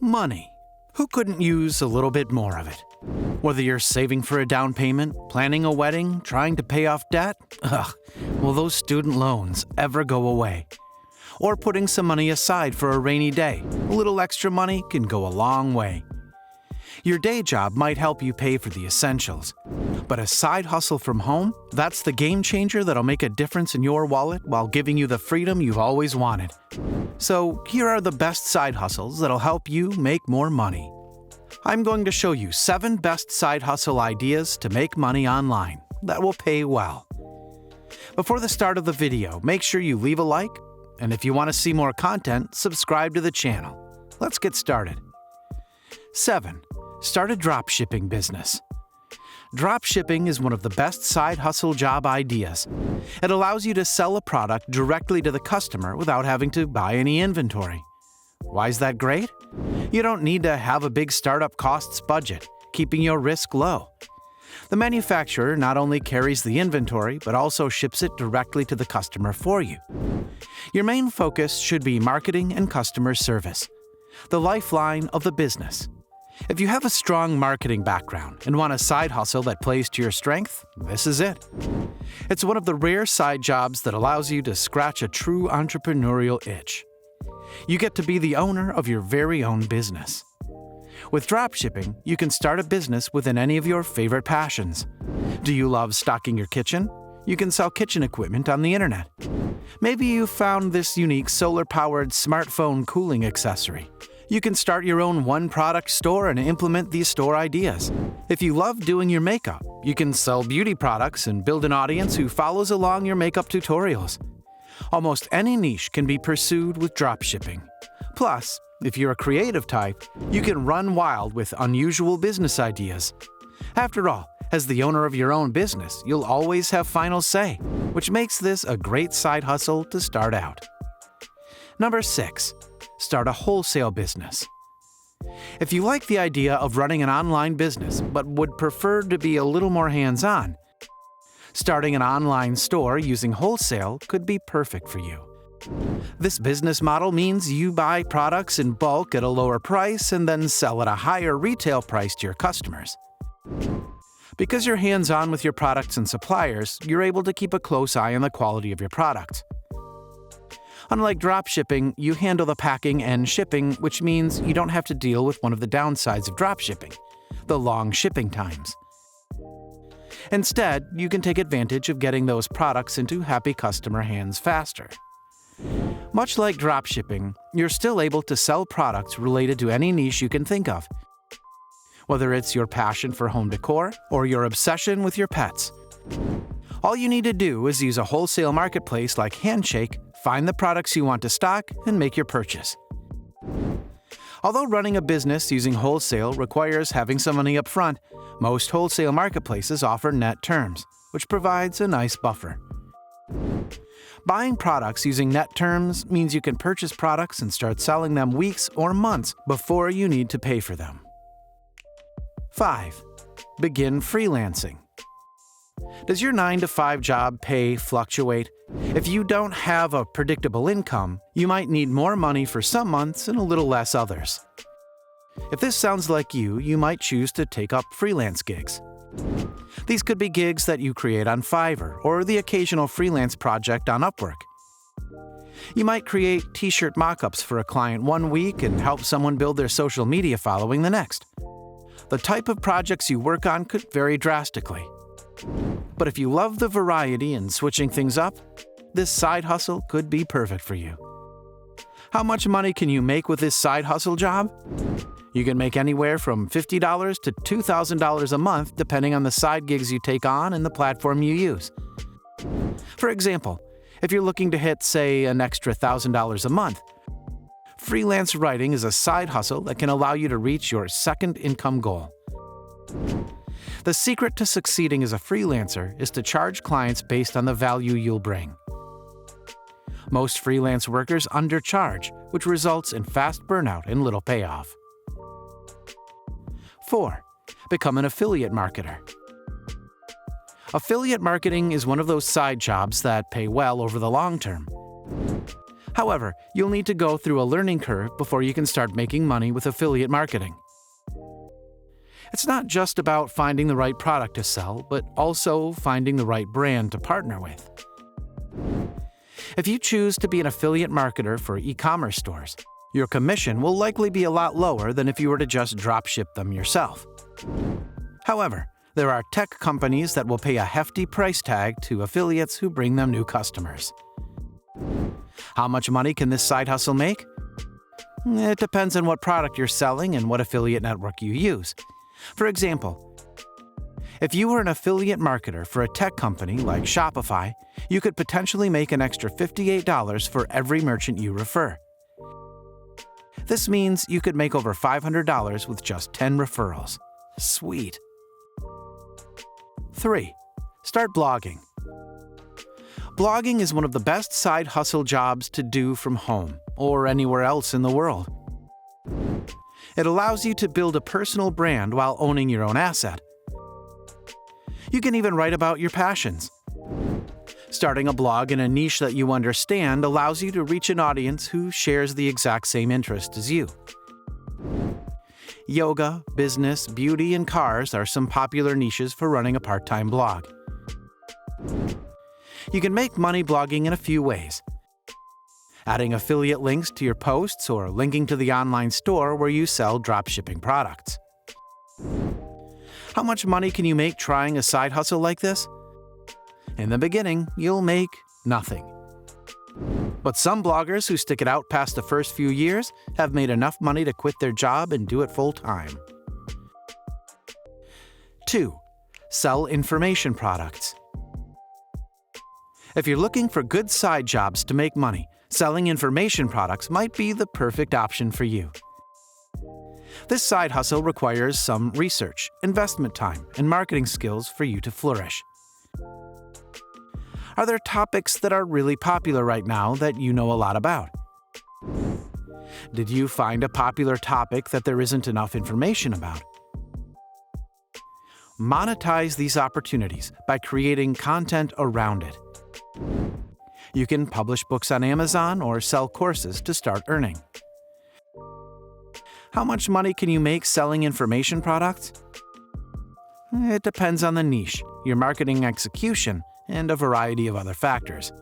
Money. Who couldn't use a little bit more of it? Whether you're saving for a down payment, planning a wedding, trying to pay off debt, will those student loans ever go away? Or putting some money aside for a rainy day, a little extra money can go a long way. Your day job might help you pay for the essentials, but a side hustle from home, that's the game changer that'll make a difference in your wallet while giving you the freedom you've always wanted. So here are the best side hustles that'll help you make more money. I'm going to show you 7 best side hustle ideas to make money online that will pay well. Before the start of the video, make sure you leave a like, and if you want to see more content, subscribe to the channel. Let's get started. 7. Start a dropshipping business. Dropshipping is one of the best side hustle job ideas. It allows you to sell a product directly to the customer without having to buy any inventory. Why is that great? You don't need to have a big startup costs budget, keeping your risk low. The manufacturer not only carries the inventory, but also ships it directly to the customer for you. Your main focus should be marketing and customer service, the lifeline of the business. If you have a strong marketing background and want a side hustle that plays to your strength, this is it. It's one of the rare side jobs that allows you to scratch a true entrepreneurial itch. You get to be the owner of your very own business. With dropshipping, you can start a business within any of your favorite passions. Do you love stocking your kitchen? You can sell kitchen equipment on the internet. Maybe you found this unique solar-powered smartphone cooling accessory. You can start your own one-product store and implement these store ideas. If you love doing your makeup, you can sell beauty products and build an audience who follows along your makeup tutorials. Almost any niche can be pursued with dropshipping. Plus, if you're a creative type, you can run wild with unusual business ideas. After all, as the owner of your own business, you'll always have final say, which makes this a great side hustle to start out. Number 6. Start a wholesale business. If you like the idea of running an online business but would prefer to be a little more hands-on, starting an online store using wholesale could be perfect for you. This business model means you buy products in bulk at a lower price and then sell at a higher retail price to your customers. Because you're hands-on with your products and suppliers, you're able to keep a close eye on the quality of your products. Unlike dropshipping, you handle the packing and shipping, which means you don't have to deal with one of the downsides of dropshipping, the long shipping times. Instead, you can take advantage of getting those products into happy customer hands faster. Much like dropshipping, you're still able to sell products related to any niche you can think of. Whether it's your passion for home decor or your obsession with your pets. All you need to do is use a wholesale marketplace like Handshake, find the products you want to stock, and make your purchase. Although running a business using wholesale requires having some money up front, most wholesale marketplaces offer net terms, which provides a nice buffer. Buying products using net terms means you can purchase products and start selling them weeks or months before you need to pay for them. 5. Begin freelancing. Does your 9-to-5 job pay fluctuate? If you don't have a predictable income, you might need more money for some months and a little less others. If this sounds like you might choose to take up freelance gigs. These could be gigs that you create on Fiverr or the occasional freelance project on Upwork. You might create t-shirt mock-ups for a client one week and help someone build their social media following the next. The type of projects you work on could vary drastically. But if you love the variety and switching things up, this side hustle could be perfect for you. How much money can you make with this side hustle job? You can make anywhere from $50 to $2,000 a month depending on the side gigs you take on and the platform you use. For example, if you're looking to hit, say, an extra $1,000 a month, freelance writing is a side hustle that can allow you to reach your second income goal. The secret to succeeding as a freelancer is to charge clients based on the value you'll bring. Most freelance workers undercharge, which results in fast burnout and little payoff. 4. Become an affiliate marketer. Affiliate marketing is one of those side jobs that pay well over the long term. However, you'll need to go through a learning curve before you can start making money with affiliate marketing. It's not just about finding the right product to sell, but also finding the right brand to partner with. If you choose to be an affiliate marketer for e-commerce stores, your commission will likely be a lot lower than if you were to just drop ship them yourself. However, there are tech companies that will pay a hefty price tag to affiliates who bring them new customers. How much money can this side hustle make? It depends on what product you're selling and what affiliate network you use. For example, if you were an affiliate marketer for a tech company like Shopify, you could potentially make an extra $58 for every merchant you refer. This means you could make over $500 with just 10 referrals. Sweet. 3. Start blogging. Blogging is one of the best side hustle jobs to do from home or anywhere else in the world. It allows you to build a personal brand while owning your own asset. You can even write about your passions. Starting a blog in a niche that you understand allows you to reach an audience who shares the exact same interest as you. Yoga, business, beauty, and cars are some popular niches for running a part-time blog. You can make money blogging in a few ways. Adding affiliate links to your posts or linking to the online store where you sell dropshipping products. How much money can you make trying a side hustle like this? In the beginning, you'll make nothing. But some bloggers who stick it out past the first few years have made enough money to quit their job and do it full-time. 2. Sell information products. If you're looking for good side jobs to make money, selling information products might be the perfect option for you. This side hustle requires some research, investment time, and marketing skills for you to flourish. Are there topics that are really popular right now that you know a lot about? Did you find a popular topic that there isn't enough information about? Monetize these opportunities by creating content around it. You can publish books on Amazon or sell courses to start earning. How much money can you make selling information products? It depends on the niche, your marketing execution, and a variety of other factors.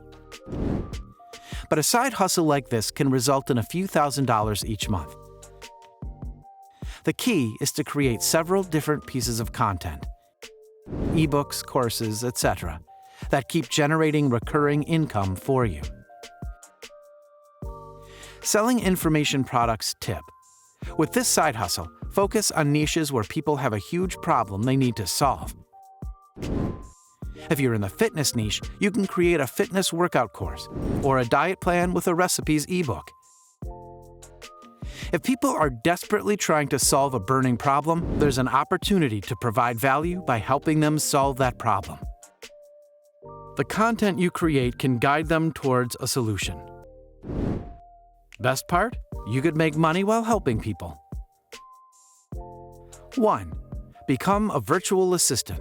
But a side hustle like this can result in a few $1,000s each month. The key is to create several different pieces of content, ebooks, courses, etc., that keep generating recurring income for you. Selling information products tip. With this side hustle, focus on niches where people have a huge problem they need to solve. If you're in the fitness niche, you can create a fitness workout course or a diet plan with a recipes ebook. If people are desperately trying to solve a burning problem, there's an opportunity to provide value by helping them solve that problem. The content you create can guide them towards a solution. Best part? You could make money while helping people. 1. Become a virtual assistant.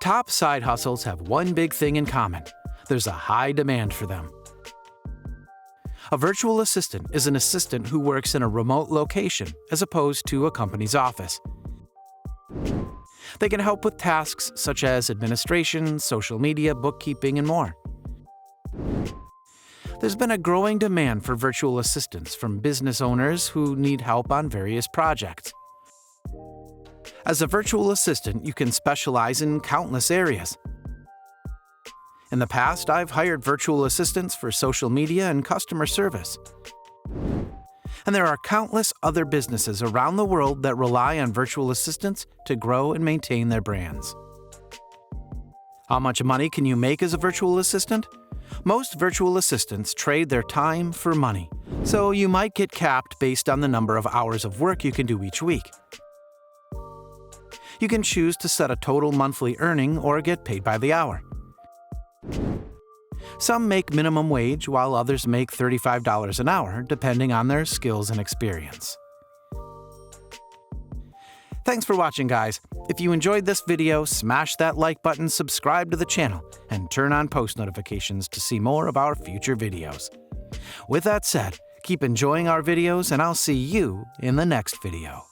Top side hustles have one big thing in common. There's a high demand for them. A virtual assistant is an assistant who works in a remote location as opposed to a company's office. They can help with tasks such as administration, social media, bookkeeping, and more. There's been a growing demand for virtual assistants from business owners who need help on various projects. As a virtual assistant, you can specialize in countless areas. In the past, I've hired virtual assistants for social media and customer service. And there are countless other businesses around the world that rely on virtual assistants to grow and maintain their brands. How much money can you make as a virtual assistant? Most virtual assistants trade their time for money, so you might get capped based on the number of hours of work you can do each week. You can choose to set a total monthly earning or get paid by the hour. Some make minimum wage while others make $35 an hour, depending on their skills and experience. Thanks for watching, guys. If you enjoyed this video, smash that like button, subscribe to the channel, and turn on post notifications to see more of our future videos. With that said, keep enjoying our videos, and I'll see you in the next video.